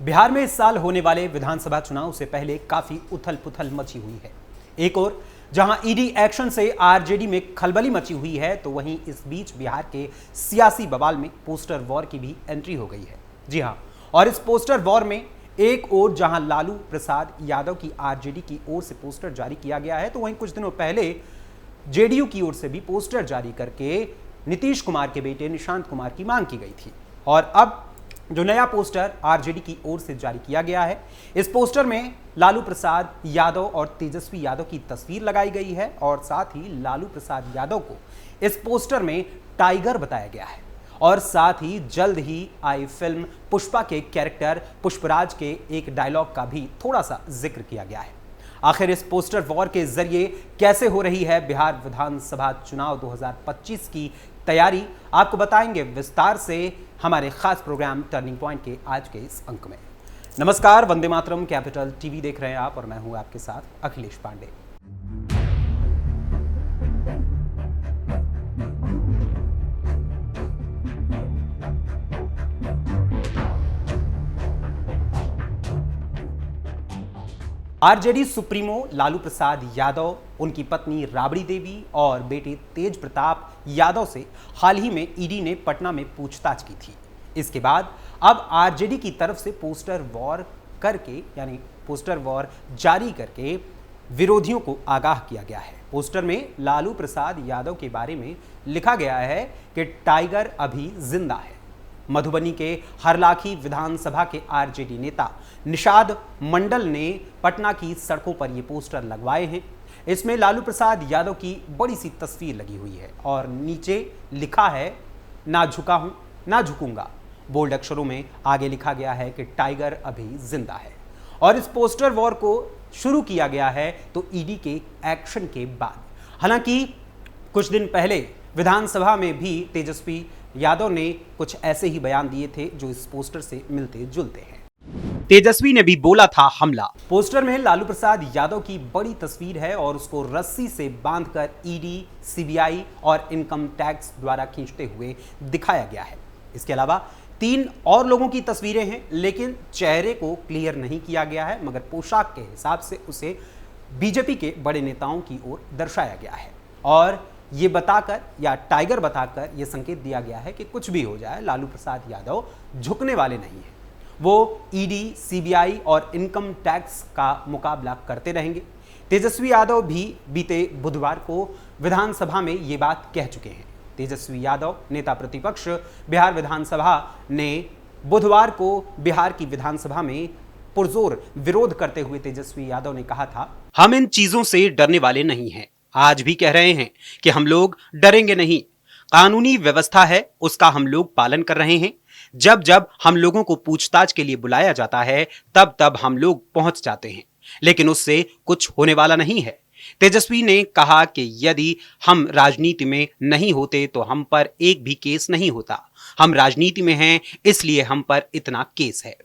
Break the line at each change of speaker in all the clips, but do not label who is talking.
बिहार में इस साल होने वाले विधानसभा चुनाव से पहले काफी उथल पुथल मची हुई है। एक और जहां ईडी एक्शन से आरजेडी में खलबली मची हुई है, तो वहीं इस बीच बिहार के सियासी बवाल में पोस्टर वॉर की भी एंट्री हो गई है। जी हां, और इस पोस्टर वॉर में एक और जहां लालू प्रसाद यादव की आरजेडी की ओर से पोस्टर जारी किया गया है, तो वहीं कुछ दिनों पहले जेडीयू की ओर से भी पोस्टर जारी करके नीतीश कुमार के बेटे निशांत कुमार की मांग की गई थी। और अब जो नया पोस्टर आरजेडी की ओर से जारी किया गया है, इस पोस्टर में लालू प्रसाद यादव और तेजस्वी यादव की तस्वीर लगाई गई है और साथ ही लालू प्रसाद यादव को इस पोस्टर में टाइगर बताया गया है और साथ ही जल्द ही आई फिल्म पुष्पा के कैरेक्टर पुष्पराज के एक डायलॉग का भी थोड़ा सा जिक्र किया गया है। आखिर इस पोस्टर वॉर के जरिए कैसे हो रही है बिहार विधानसभा चुनाव 2025 की तैयारी, आपको बताएंगे विस्तार से हमारे खास प्रोग्राम टर्निंग पॉइंट के आज के इस अंक में। नमस्कार, वंदे मातरम कैपिटल टीवी देख रहे हैं आप और मैं हूं आपके साथ अखिलेश पांडे। आरजेडी सुप्रीमो लालू प्रसाद यादव, उनकी पत्नी राबड़ी देवी और बेटे तेज प्रताप यादव से हाल ही में ईडी ने पटना में पूछताछ की थी। इसके बाद अब आरजेडी की तरफ से पोस्टर वॉर करके यानी पोस्टर वॉर जारी करके विरोधियों को आगाह किया गया है। पोस्टर में लालू प्रसाद यादव के बारे में लिखा गया है कि टाइगर अभी जिंदा है। मधुबनी के हरलाखी विधानसभा के आरजेडी नेता निषाद मंडल ने पटना की सड़कों पर ये पोस्टर लगवाए हैं। इसमें लालू प्रसाद यादव की बड़ी सी तस्वीर लगी हुई है और नीचे लिखा है, ना झुका हूं ना झुकूंगा। बोल्ड अक्षरों में आगे लिखा गया है कि टाइगर अभी जिंदा है। और इस पोस्टर वॉर को शुरू किया गया है तो ईडी के एक्शन के बाद। हालांकि कुछ दिन पहले विधानसभा में भी तेजस्वी यादव ने कुछ ऐसे ही बयान दिए थे जो इस पोस्टर से मिलते जुलते हैं। तेजस्वी ने भी बोला था हमला। पोस्टर में लालू प्रसाद यादव की बड़ी तस्वीर है और उसको रस्सी से बांधकर ईडी, सीबीआई और इनकम टैक्स द्वारा खींचते हुए दिखाया गया है। इसके अलावा 3 और लोगों की तस्वीरें हैं, लेकिन चेहरे को क्लियर नहीं किया गया है, मगर पोशाक के हिसाब से उसे बीजेपी के बड़े नेताओं की ओर दर्शाया गया है। और ये बताकर या टाइगर बताकर ये संकेत दिया गया है कि कुछ भी हो जाए, लालू प्रसाद यादव झुकने वाले नहीं हैं। वो ईडी, सीबीआई और इनकम टैक्स का मुकाबला करते रहेंगे। तेजस्वी यादव भी बीते बुधवार को विधानसभा में ये बात कह चुके हैं। तेजस्वी यादव नेता प्रतिपक्ष बिहार विधानसभा ने बुधवार को बिहार की विधानसभा में पुरजोर विरोध करते हुए तेजस्वी यादव ने कहा था, हम इन चीजों से डरने वाले नहीं हैं। आज भी कह रहे हैं कि हम लोग डरेंगे नहीं। कानूनी व्यवस्था है, उसका हम लोग पालन कर रहे हैं। जब जब हम लोगों को पूछताछ के लिए बुलाया जाता है, तब तब हम लोग पहुंच जाते हैं, लेकिन उससे कुछ होने वाला नहीं है। तेजस्वी ने कहा कि यदि हम राजनीति में नहीं होते तो हम पर एक भी केस नहीं होता। हम राजनीति में हैं, इसलिए हम पर इतना केस है।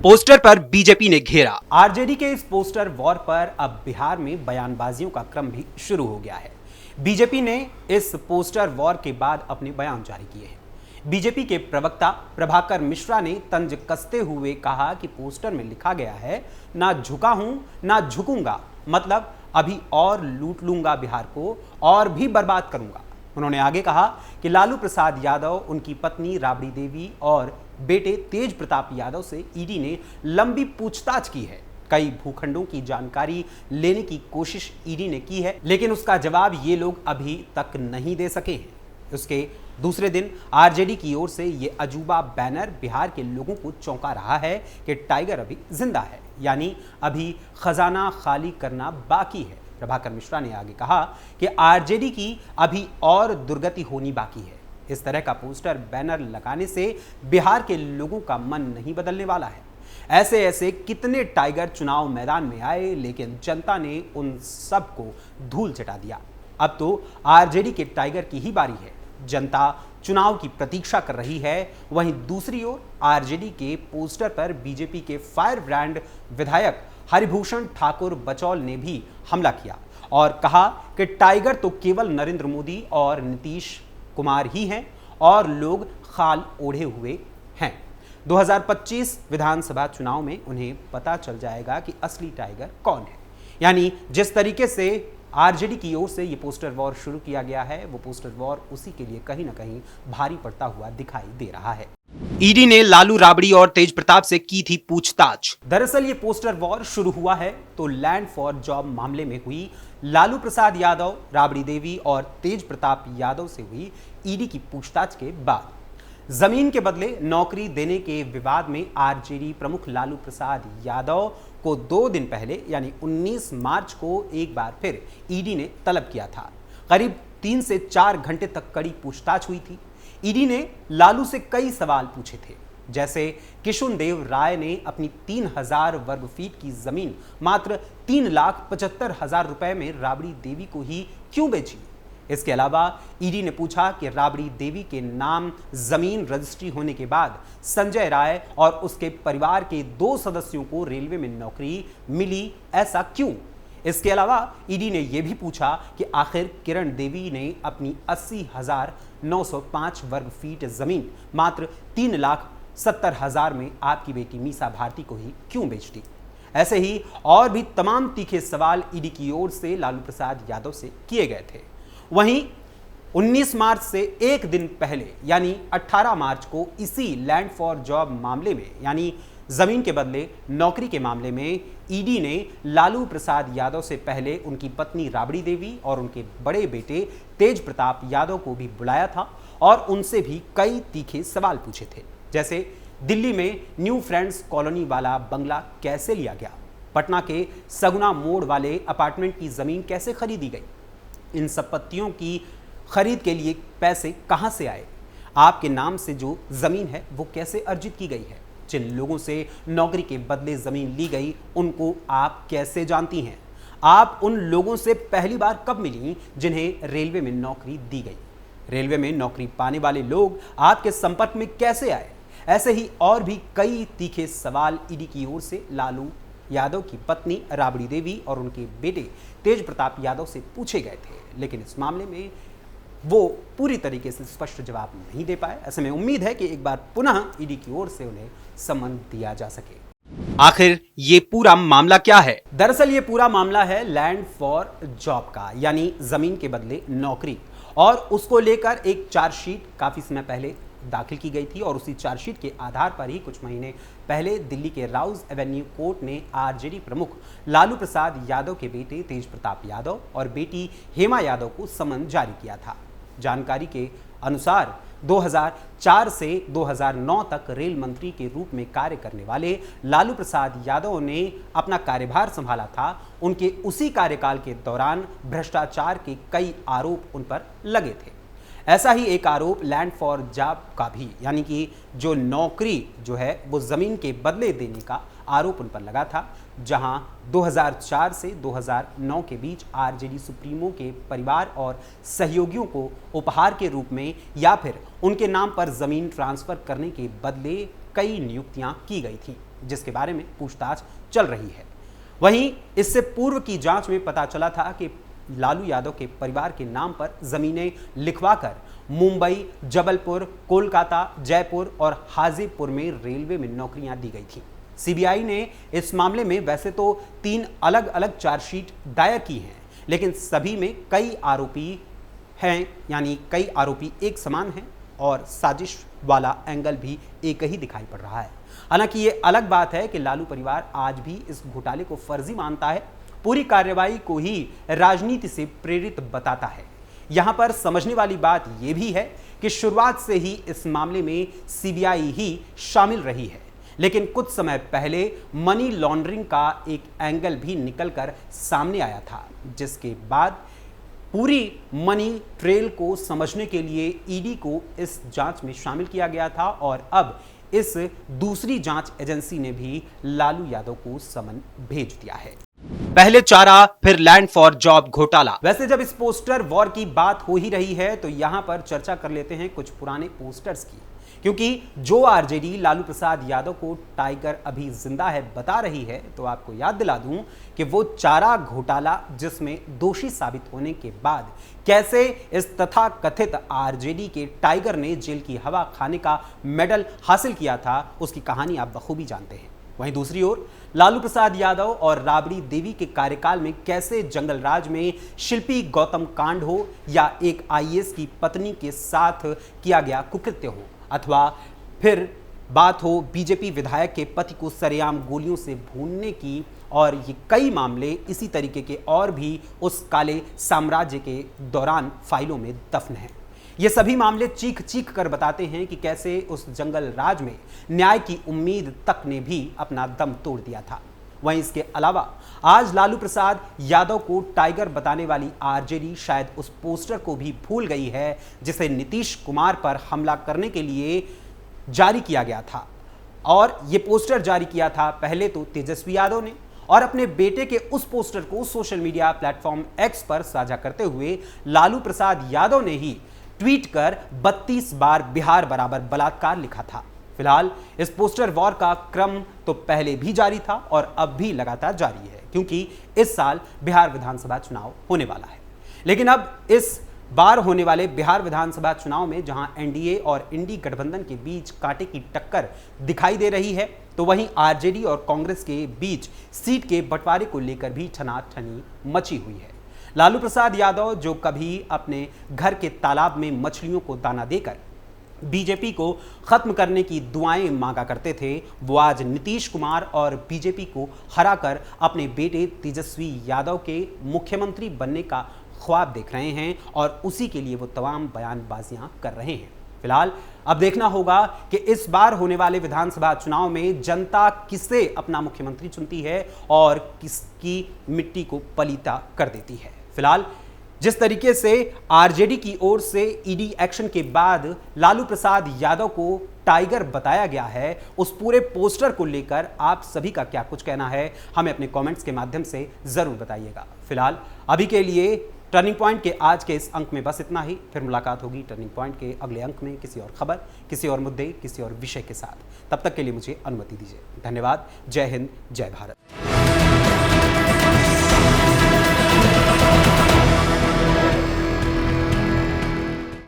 पोस्टर पर बीजेपी ने घेरा। आरजेडी के इस पोस्टर वॉर पर अब बिहार में बयानबाजियों का क्रम भी शुरू हो गया है। बीजेपी ने इस पोस्टर वॉर के बाद अपने बयान जारी किए हैं। बीजेपी के प्रवक्ता प्रभाकर मिश्रा ने तंज कसते हुए कहा कि पोस्टर में लिखा गया है, ना झुका हूं ना झुकूंगा, मतलब अभी और लूट लूंगा बिहार को और भी बर्बाद करूंगा। उन्होंने आगे कहा कि लालू प्रसाद यादव, उनकी पत्नी राबड़ी देवी और बेटे तेज प्रताप यादव से ईडी ने लंबी पूछताछ की है। कई भूखंडों की जानकारी लेने की कोशिश ईडी ने की है, लेकिन उसका जवाब ये लोग अभी तक नहीं दे सके हैं। उसके दूसरे दिन आरजेडी की ओर से ये अजूबा बैनर बिहार के लोगों को चौंका रहा है कि टाइगर अभी जिंदा है, यानी अभी खजाना खाली करना बाकी है। प्रभाकर मिश्रा ने आगे कहा कि आरजेडी की अभी और दुर्गति होनी बाकी है। इस तरह का पोस्टर बैनर लगाने से बिहार के लोगों का मन नहीं बदलने वाला है। ऐसे ऐसे कितने टाइगर चुनाव मैदान में आए, लेकिन जनता ने उन सबको धूल चटा दिया। अब तो आरजेडी के टाइगर की ही बारी है। जनता चुनाव की प्रतीक्षा कर रही है। वहीं दूसरी ओर आरजेडी के पोस्टर पर बीजेपी के फायर ब्रांड विधायक हरिभूषण ठाकुर बचौल ने भी हमला किया और कहा कि टाइगर तो केवल नरेंद्र मोदी और नीतीश कुमार ही हैं और लोग खाल ओढ़े हुए हैं। 2025 विधानसभा चुनाव में उन्हें पता चल जाएगा कि असली टाइगर कौन है। यानी जिस तरीके से आरजेडी की ओर से ये पोस्टर वॉर शुरू किया गया है, वो पोस्टर वॉर उसी के लिए कहीं ना कहीं भारी पड़ता हुआ दिखाई दे रहा है। ईडी ने लालू राबड़ी और तेज प्रताप से की थी पूछताछ। दरअसल ये पोस्टर वॉर शुरू हुआ है तो लैंड फॉर जॉब मामले में हुई लालू प्रसाद यादव, राबड़ी देवी और तेज प्रताप यादव से हुई ईडी की पूछताछ के बाद जमीन के बदले नौकरी देने के विवाद में आरजेडी प्रमुख लालू प्रसाद यादव को 2 दिन पहले यानी 19 मार्च को एक बार फिर ईडी ने तलब किया था। करीब 3 से 4 घंटे तक कड़ी पूछताछ हुई थी। ईडी ने लालू से कई सवाल पूछे थे, जैसे किशुनदेव राय ने अपनी 3000 वर्ग फीट की जमीन मात्र 3,75,000 रुपए में राबड़ी देवी को ही क्यों बेची। इसके अलावा ईडी ने पूछा कि राबड़ी देवी के नाम जमीन रजिस्ट्री होने के बाद संजय राय और उसके परिवार के 2 सदस्यों को रेलवे में नौकरी मिली, ऐसा क्यों। इसके अलावा ईडी ने यह भी पूछा कि आखिर किरण देवी ने अपनी 80,905 वर्ग फीट जमीन मात्र 3,70,000 में आपकी बेटी मीसा भारती को ही क्यों बेच दी। ऐसे ही और भी तमाम तीखे सवाल ईडी की ओर से लालू प्रसाद यादव से किए गए थे। वहीं 19 मार्च से एक दिन पहले यानी 18 मार्च को इसी लैंड फॉर जॉब मामले में यानी जमीन के बदले नौकरी के मामले में ईडी ने लालू प्रसाद यादव से पहले उनकी पत्नी राबड़ी देवी और उनके बड़े बेटे तेज प्रताप यादव को भी बुलाया था और उनसे भी कई तीखे सवाल पूछे थे, जैसे दिल्ली में न्यू फ्रेंड्स कॉलोनी वाला बंगला कैसे लिया गया, पटना के सगुना मोड़ वाले अपार्टमेंट की जमीन कैसे खरीदी गई, इन संपत्तियों की खरीद के लिए पैसे कहां से आए, आपके नाम से जो जमीन है वो कैसे अर्जित की गई है, जिन लोगों से नौकरी के बदले जमीन ली गई उनको आप कैसे जानती हैं, आप उन लोगों से पहली बार कब मिली जिन्हें रेलवे में नौकरी दी गई, रेलवे में नौकरी पाने वाले लोग आपके संपर्क में कैसे आए। ऐसे ही और भी कई तीखे सवाल ईडी की ओर से लालू यादव की पत्नी राबड़ी देवी और उनके बेटे तेज प्रताप यादव से पूछे गए थे, लेकिन इस मामले में वो पूरी तरीके से स्पष्ट जवाब नहीं दे पाए। ऐसे में उम्मीद है कि एक बार पुनः ईडी की ओर से उन्हें समन दिया जा सके। आखिर ये पूरा मामला क्या है? दरअसल ये पूरा मामला है लैंड फॉर जॉब का, यानी जमीन के बदले नौकरी, और उसको लेकर एक चार्जशीट काफी समय पहले दाखिल की गई थी और उसी चार्जशीट के आधार पर ही कुछ महीने पहले दिल्ली के राउज एवेन्यू कोर्ट ने आरजेडी प्रमुख लालू प्रसाद यादव के बेटे तेज प्रताप यादव और बेटी हेमा यादव को समन जारी किया था। जानकारी के अनुसार 2004 से 2009 तक रेल मंत्री के रूप में कार्य करने वाले लालू प्रसाद यादव ने अपना कार्यभार संभाला था। उनके उसी कार्यकाल के दौरान भ्रष्टाचार के कई आरोप उन पर लगे थे। ऐसा ही एक आरोप लैंड फॉर जॉब का भी, यानी कि जो नौकरी जो है वो जमीन के बदले देने का आरोप उन पर लगा था, जहां 2004 से 2009 के बीच आरजेडी सुप्रीमो के परिवार और सहयोगियों को उपहार के रूप में या फिर उनके नाम पर जमीन ट्रांसफर करने के बदले कई नियुक्तियां की गई थी, जिसके बारे में पूछताछ चल रही है। वहीं इससे पूर्व की जांच में पता चला था कि लालू यादव के परिवार के नाम पर जमीनें लिखवाकर मुंबई, जबलपुर, कोलकाता, जयपुर और हाजीपुर में रेलवे में नौकरियां दी गई थी। सीबीआई ने इस मामले में वैसे तो 3 अलग अलग चार्जशीट दायर की हैं, लेकिन सभी में कई आरोपी हैं, यानी कई आरोपी एक समान हैं और साजिश वाला एंगल भी एक ही दिखाई पड़ रहा है। हालांकि ये अलग बात है कि लालू परिवार आज भी इस घोटाले को फर्जी मानता है, पूरी कार्रवाई को ही राजनीति से प्रेरित बताता है। यहां पर समझने वाली बात यह भी है कि शुरुआत से ही इस मामले में सीबीआई ही शामिल रही है, लेकिन कुछ समय पहले मनी लॉन्ड्रिंग का एक एंगल भी निकलकर सामने आया था, जिसके बाद पूरी मनी ट्रेल को समझने के लिए ईडी को इस जांच में शामिल किया गया था और अब इस दूसरी जांच एजेंसी ने भी लालू यादव को समन भेज दिया है। पहले चारा फिर लैंड फॉर जॉब घोटाला। वैसे जब इस पोस्टर वॉर की बात हो ही रही है तो यहां पर चर्चा कर लेते हैं कुछ पुराने पोस्टर्स की। क्योंकि जो आरजेडी लालू प्रसाद यादव को टाइगर अभी जिंदा है बता रही है, तो आपको याद दिला दूं कि वो चारा घोटाला जिसमें दोषी साबित होने के बाद कैसे इस तथाकथित आरजेडी के टाइगर ने जेल की हवा खाने का मेडल हासिल किया था, उसकी कहानी आप बखूबी जानते हैं। वहीं दूसरी ओर लालू प्रसाद यादव और राबड़ी देवी के कार्यकाल में कैसे जंगल राज में शिल्पी गौतम कांड हो या एक आईएएस की पत्नी के साथ किया गया कुकृत्य हो, अथवा फिर बात हो बीजेपी विधायक के पति को सरेआम गोलियों से भूनने की, और ये कई मामले इसी तरीके के और भी उस काले साम्राज्य के दौरान फाइलों में दफन हैं। ये सभी मामले चीख चीख कर बताते हैं कि कैसे उस जंगल राज में न्याय की उम्मीद तक ने भी अपना दम तोड़ दिया था। वहीं इसके अलावा आज लालू प्रसाद यादव को टाइगर बताने वाली आरजेडी शायद उस पोस्टर को भी भूल गई है जिसे नीतीश कुमार पर हमला करने के लिए जारी किया गया था। और ये पोस्टर जारी किया था पहले तो तेजस्वी यादव ने, और अपने बेटे के उस पोस्टर को सोशल मीडिया प्लेटफॉर्म एक्स पर साझा करते हुए लालू प्रसाद यादव ने ही ट्वीट कर 32 बार बिहार बराबर बलात्कार लिखा था। फिलहाल इस पोस्टर वॉर का क्रम तो पहले भी जारी था और अब भी लगातार जारी है, क्योंकि इस साल बिहार विधानसभा चुनाव होने वाला है। लेकिन अब इस बार होने वाले बिहार विधानसभा चुनाव में जहां एनडीए और इंडी गठबंधन के बीच कांटे की टक्कर दिखाई दे रही है, तो वहीं आरजेडी और कांग्रेस के बीच सीट के बंटवारे को लेकर भी ठनाठनी मची हुई है। लालू प्रसाद यादव जो कभी अपने घर के तालाब में मछलियों को दाना देकर बीजेपी को खत्म करने की दुआएं मांगा करते थे, वो आज नीतीश कुमार और बीजेपी को हराकर अपने बेटे तेजस्वी यादव के मुख्यमंत्री बनने का ख्वाब देख रहे हैं और उसी के लिए वो तमाम बयानबाजियां कर रहे हैं। फिलहाल अब देखना होगा कि इस बार होने वाले विधानसभा चुनाव में जनता किसे अपना मुख्यमंत्री चुनती है और किसकी मिट्टी को पलीता कर देती है। फिलहाल जिस तरीके से आरजेडी की ओर से ईडी एक्शन के बाद लालू प्रसाद यादव को टाइगर बताया गया है, उस पूरे पोस्टर को लेकर आप सभी का क्या कुछ कहना है, हमें अपने कमेंट्स के माध्यम से जरूर बताइएगा। फिलहाल अभी के लिए टर्निंग पॉइंट के आज के इस अंक में बस इतना ही। फिर मुलाकात होगी टर्निंग पॉइंट के अगले अंक में किसी और खबर, किसी और मुद्दे, किसी और विषय के साथ। तब तक के लिए मुझे अनुमति दीजिए। धन्यवाद। जय हिंद, जय भारत।